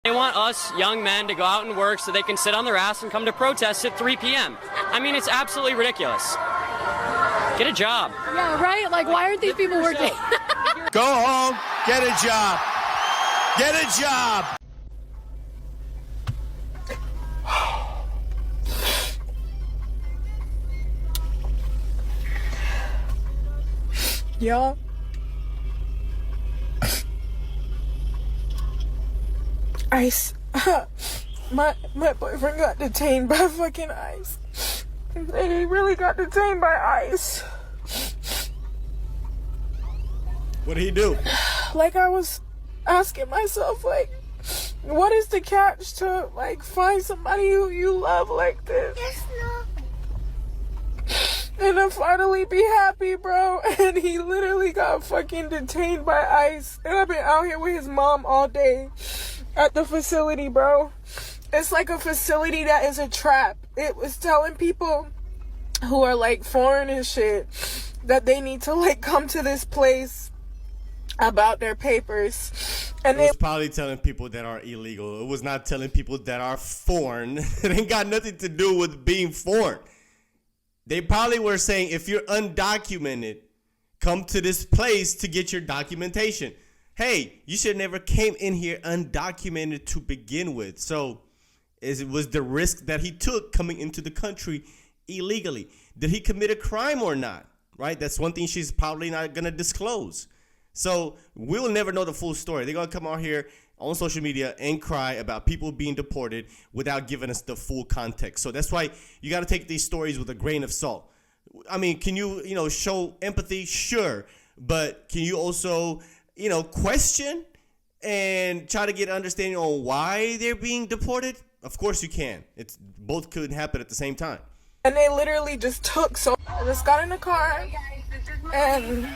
They want us young men to go out and work so they can sit on their ass and come to protests at 3 p.m. I mean, it's absolutely ridiculous. Get a job. Yeah, right? Like, why aren't these people working? Go home, get a job. Get a job. Y'all. ICE. my boyfriend got detained by fucking ICE. He really got detained by ICE. What did he do? Like, I was asking myself, like, what is the catch to, like, find somebody who you love like this? And then finally be happy, bro. And he literally got fucking detained by ICE. And I've been out here with his mom all day at the facility, bro. It's like a facility that is a trap. It was telling people who are, like, foreign and shit that they need to, like, come to this place about their papers. And it was probably telling people that are illegal. It was not telling people that are foreign. It ain't got nothing to do with being foreign. They probably were saying, if you're undocumented, come to this place to get your documentation. Hey, you should never came in here undocumented to begin with. So it was the risk that he took coming into the country illegally. Did he commit a crime or not? Right? That's one thing she's probably not going to disclose. So we'll never know the full story. They're going to come out here on social media and cry about people being deported without giving us the full context. So that's why you got to take these stories with a grain of salt. I mean, can you show empathy? Sure. But can you also, question and try to get understanding on why they're being deported? Of course you can. It's both could happen at the same time. And they literally just took, so I just got in the car and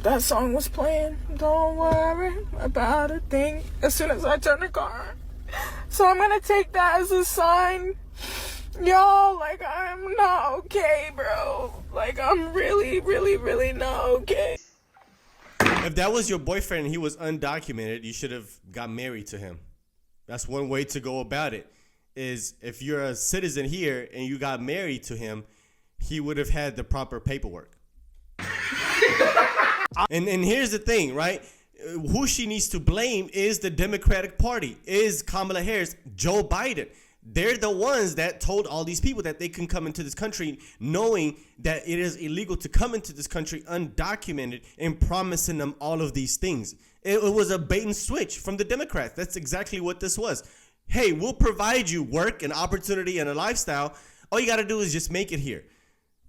that song was playing, Don't Worry About a Thing, as soon as I turned the car on. So I'm gonna take that as a sign, y'all, like, I'm not okay, bro. Like, I'm really, really, really not okay. If that was your boyfriend and he was undocumented, you should have got married to him. That's one way to go about it, is if you're a citizen here and you got married to him, he would have had the proper paperwork. And here's the thing, right? Who she needs to blame is the Democratic Party, is Kamala Harris, Joe Biden. They're the ones that told all these people that they can come into this country knowing that it is illegal to come into this country undocumented and promising them all of these things. It was a bait and switch from the Democrats. That's exactly what this was. Hey, we'll provide you work and opportunity and a lifestyle. All you got to do is just make it here.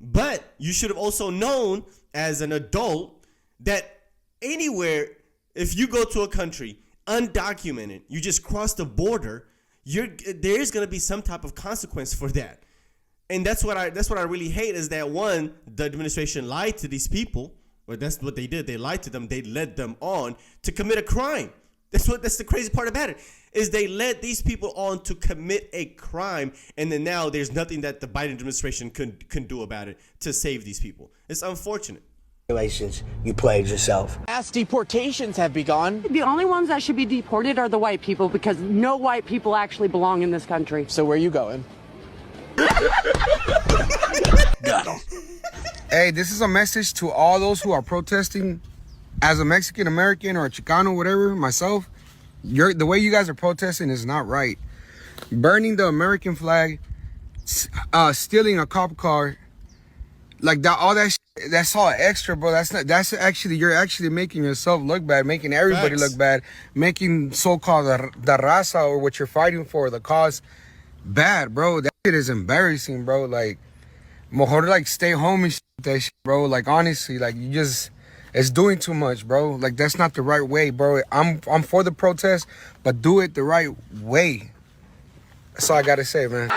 But you should have also known as an adult that anywhere, if you go to a country undocumented, you just cross the border, there's going to be some type of consequence for that. And that's what I really hate, is that, one, the administration lied to these people, or that's what they did. They lied to them. They led them on to commit a crime. That's the crazy part about it, is they led these people on to commit a crime, and then now there's nothing that the Biden administration can do about it to save these people. It's unfortunate. You played yourself. Mass deportations have begun. The only ones that should be deported are the white people, because no white people actually belong in this country. So where are you going? Got him. Hey, this is a message to all those who are protesting. As a Mexican American or a Chicano, whatever, myself, the way you guys are protesting is not right. Burning the American flag, stealing a cop car, like that, all that shit, that's all extra, bro. You're actually making yourself look bad, making everybody look bad, making so-called the raza, or what you're fighting for, the cause, bad, bro. That shit is embarrassing, bro. Like, mejor, like, stay home and shit, that shit, bro. Like, honestly, like, it's doing too much, bro. Like, that's not the right way, bro. I'm for the protest, but do it the right way. That's all I gotta say, man.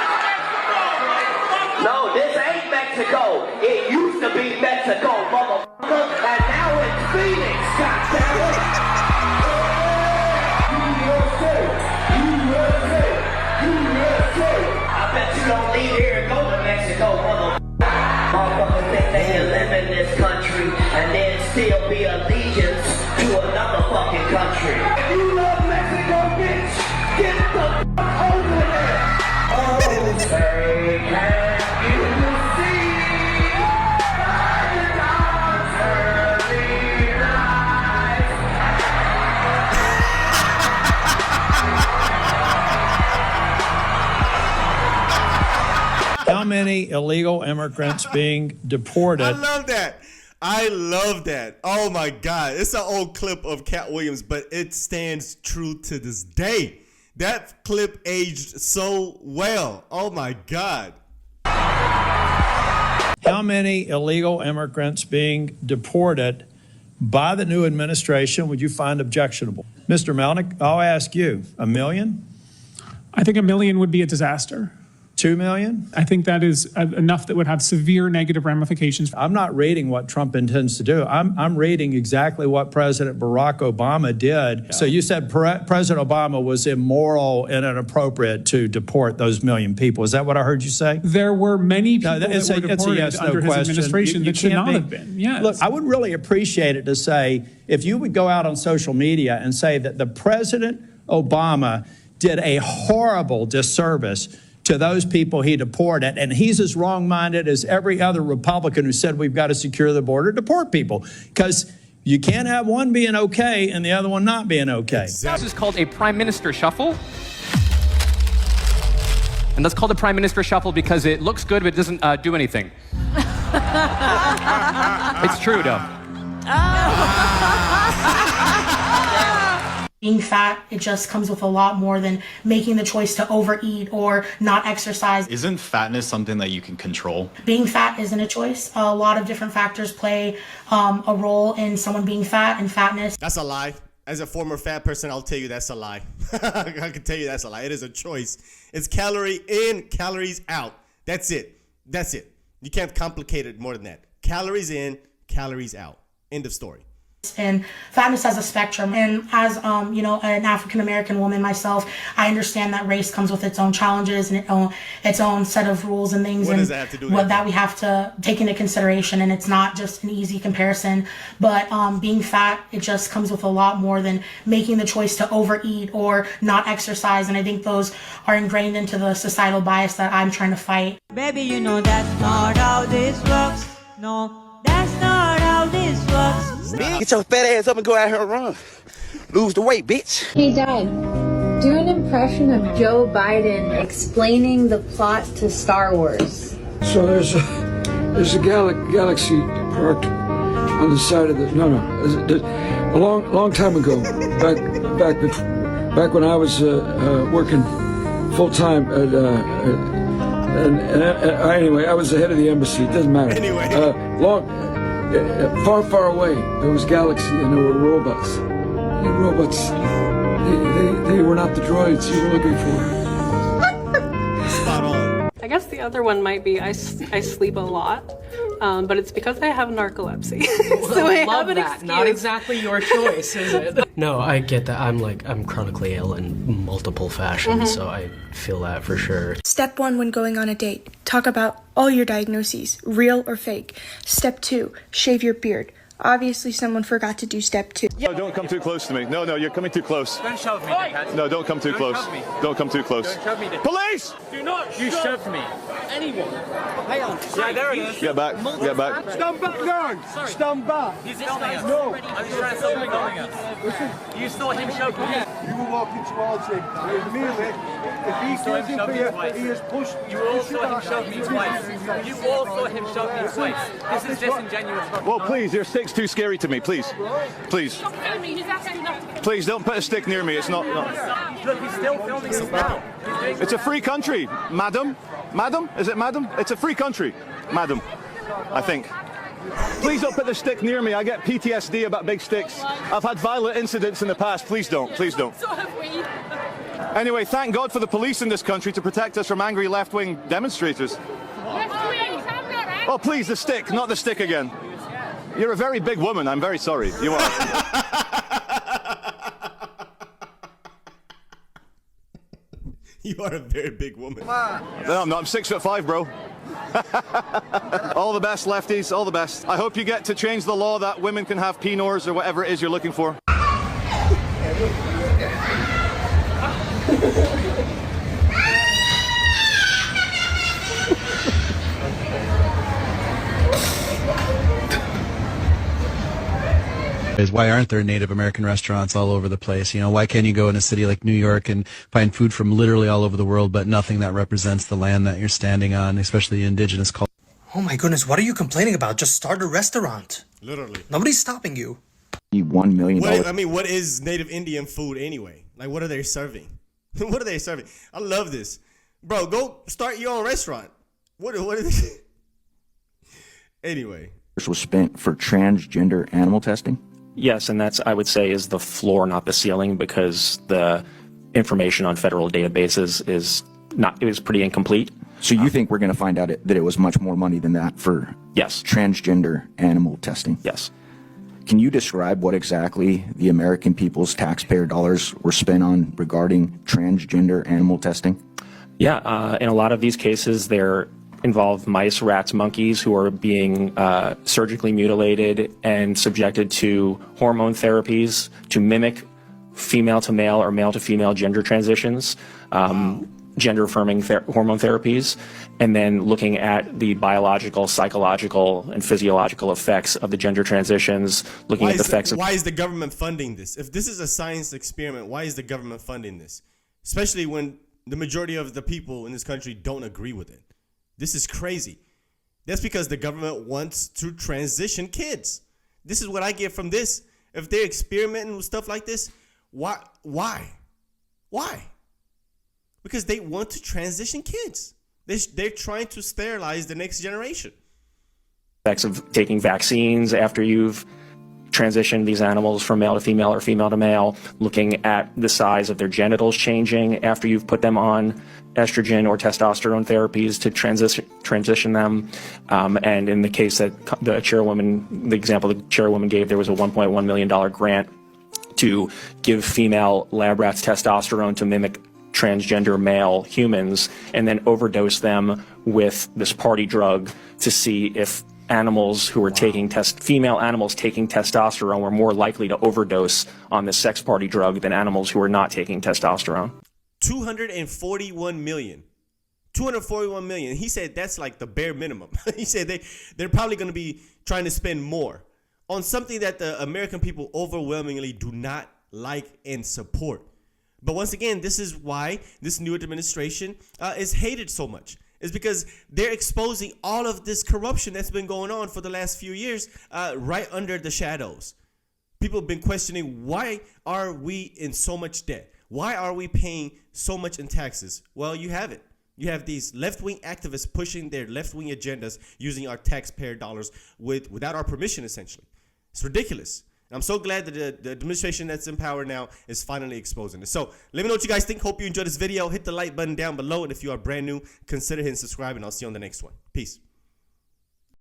No, this ain't Mexico. It used to be Mexico, motherfucker. And now it's Phoenix, goddammit. USA. I bet you don't leave here and go to Mexico, motherfucker. Motherfuckers think they can live in this country and then still be allegiance to another fucking country. If you love Mexico, bitch, get the fuck over there. Oh, say, can you see by the dawn's early light? How many illegal immigrants being deported? I love that. I love that. Oh my God. It's an old clip of Cat Williams, but it stands true to this day. That clip aged so well. Oh my God. How many illegal immigrants being deported by the new administration would you find objectionable? Mr. Melnick, I'll ask you, 1 million? I think 1 million would be a disaster. 2 million? I think that is enough that would have severe negative ramifications. I'm not reading what Trump intends to do. I'm reading exactly what President Barack Obama did. Yeah. So you said President Obama was immoral and inappropriate to deport those 1 million people. Is that what I heard you say? There were many people that were deported yes, under his administration that should not have been. Yes. Look, I would really appreciate it to say, if you would go out on social media and say that the President Obama did a horrible disservice to those people he deported, and he's as wrong-minded as every other Republican who said we've got to secure the border, deport people, because you can't have one being okay and the other one not being okay. This is called a prime minister shuffle. And that's called a prime minister shuffle because it looks good but it doesn't do anything. It's true, though. Being fat, it just comes with a lot more than making the choice to overeat or not exercise. Isn't fatness something that you can control? Being fat isn't a choice. A lot of different factors play a role in someone being fat and fatness. That's a lie. As a former fat person, I'll tell you that's a lie. I can tell you that's a lie. It is a choice. It's calorie in, calories out. That's it. That's it. You can't complicate it more than that. Calories in, calories out. End of story. And fatness has a spectrum, and as you know, an African American woman myself, I understand that race comes with its own challenges and its own set of rules and things. What does that have to do with what that we have to take into consideration? And it's not just an easy comparison. But being fat, it just comes with a lot more than making the choice to overeat or not exercise. And I think those are ingrained into the societal bias that I'm trying to fight. Baby, you know that's not how this works. No. That's not how this works. Get your fat ass up and go out here and run. Lose the weight, bitch. Hey, Dad. Do an impression of Joe Biden explaining the plot to Star Wars. So there's a galaxy parked on the side of the a long time ago, back when I was working full time at. Anyway, I was the head of the embassy. It doesn't matter. Anyway, far away, there was galaxy, and there were robots. The robots, they were not the droids you were looking for. Spot on. I guess the other one might be I sleep a lot, but it's because I have narcolepsy. So I have an excuse. Not exactly your choice, is it? No, I get that. I'm chronically ill in multiple fashions, so I feel that for sure. Step 1 when going on a date. Talk about all your diagnoses, real or fake. Step 2, shave your beard. Obviously, someone forgot to do step 2. No, don't come too close to me. No, you're coming too close. Don't shove me, dickhead. No, don't come too close. Shove me. Don't come too close. Don't shove me, dickhead. Police! Do not You shoved me. Anyone. Hang on. Yeah, there it is. Get back. Get back. Stand back, guard. Stand back. He's filming us. No. I'm just trying to stop him filming us. Listen. You saw him shove me. You were walking towards him. Immediately, if he comes in for you, he has pushed. You all saw him shove me twice. You all saw him shove me twice. This is disingenuous. Well, please, your stick's too scary to me. Please. Please. Please, don't put a stick near me. It's not. Look, he's still filming us now. It's a free country, madam. Madam? Is it madam? It's a free country, madam. I think. Please don't put the stick near me. I get PTSD about big sticks. I've had violent incidents in the past. Please don't. Please don't. So have we. Anyway, thank God for the police in this country to protect us from angry left-wing demonstrators. Oh, please, the stick, not the stick again. You're a very big woman. I'm very sorry. You are. You are a very big woman. No, I'm not. I'm 6'5", bro. All the best, lefties. All the best. I hope you get to change the law that women can have penors or whatever it is you're looking for. Is why aren't there Native American restaurants all over the place? You know, why can't you go in a city like New York and find food from literally all over the world, but nothing that represents the land that you're standing on, especially indigenous culture? Oh my goodness, what are you complaining about? Just start a restaurant. Literally. Nobody's stopping you. $1 million. I mean, what is native Indian food anyway? Like, what are they serving? What are they serving? I love this. Bro, go start your own restaurant. What is this? Anyway. Was spent for transgender animal testing? Yes, and that's, I would say, is the floor, not the ceiling, because the information on federal databases is pretty incomplete. So you think we're going to find out that it was much more money than that for yes, transgender animal testing? Yes. Can you describe what exactly the American people's taxpayer dollars were spent on regarding transgender animal testing? Yeah, in a lot of these cases, they're involve mice, rats, monkeys who are being surgically mutilated and subjected to hormone therapies to mimic female to male or male to female gender transitions, gender affirming hormone therapies, and then looking at the biological, psychological, and physiological effects of the gender transitions, looking at the effects of... Why is the government funding this? If this is a science experiment, why is the government funding this? Especially when the majority of the people in this country don't agree with it. This is crazy. That's because the government wants to transition kids. This is what I get from this. If they're experimenting with stuff like this, why? Because they want to transition kids. They're trying to sterilize the next generation. Effects of taking vaccines after you've transitioned these animals from male to female or female to male, looking at the size of their genitals changing after you've put them on estrogen or testosterone therapies to transition them. And in the case that the example the chairwoman gave, there was a $1.1 million grant to give female lab rats testosterone to mimic transgender male humans and then overdose them with this party drug to see if animals who were taking female animals taking testosterone were more likely to overdose on the sex party drug than animals who were not taking testosterone. 241 million. 241 million. He said that's like the bare minimum. He said they're probably going to be trying to spend more on something that the American people overwhelmingly do not like and support. But once again, this is why this new administration is hated so much. It's because they're exposing all of this corruption that's been going on for the last few years right under the shadows. People have been questioning, why are we in so much debt? Why are we paying so much in taxes? Well, you have it. You have these left-wing activists pushing their left-wing agendas using our taxpayer dollars without our permission, essentially. It's ridiculous. I'm so glad that the administration that's in power now is finally exposing this. So let me know what you guys think. Hope you enjoyed this video. Hit the like button down below. And if you are brand new, consider hitting subscribe. And I'll see you on the next one. Peace.